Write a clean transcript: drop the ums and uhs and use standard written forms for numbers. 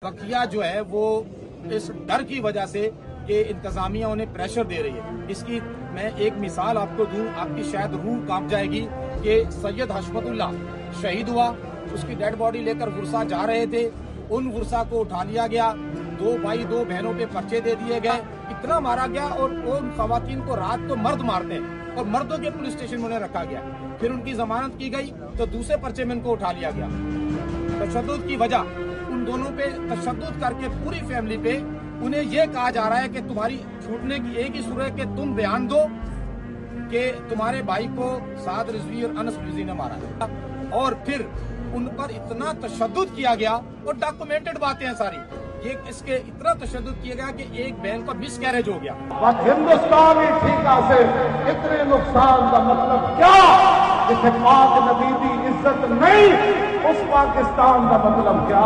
बखिया जो है वो इस डर की वजह से कि इंतजामिया उन्हें प्रेशर दे रही है। इसकी मैं एक मिसाल आपको दूं, आपकी शायद रूह कांप जाएगी कि सैयद हशमतुल्लाह शहीद हुआ, उसकी डेड बॉडी लेकर वुरसा जा रहे थे, उन वुरसा को उठा लिया गया, 2 भाई 2 बहनों पे पर्चे दे दिए गए, इतना मारा गया। और उन खवातीन को रात को मर्द मारते हैं और मर्दों के पुलिस स्टेशन में उन्हें रखा गया। फिर उनकी जमानत की गई तो दूसरे पर्चे में उनको उठा लिया गया। तशद्दुद की वजह उन दोनों पे तशद्दुद करके पूरी फैमिली पे उन्हें यह कहा जा रहा है कि तुम्हारी छूटने की एक ही सूरत है कि तुम बयान दो कि तुम्हारे भाई को साद रिजवी और अनस रिजवी ने मारा है। और फिर उन पर इतना तशद्दुद किया गया और डॉक्यूमेंटेड बातें हैं सारी, ये इसके इतना तशद्दुद किया गया कि एक बहन का मिसकैरेज हो गया। हिंदुस्तानी ठीका से इतने नुकसान का मतलब क्या? जिसे पाक नबी की इज्जत नहीं, उस पाकिस्तान का मतलब क्या?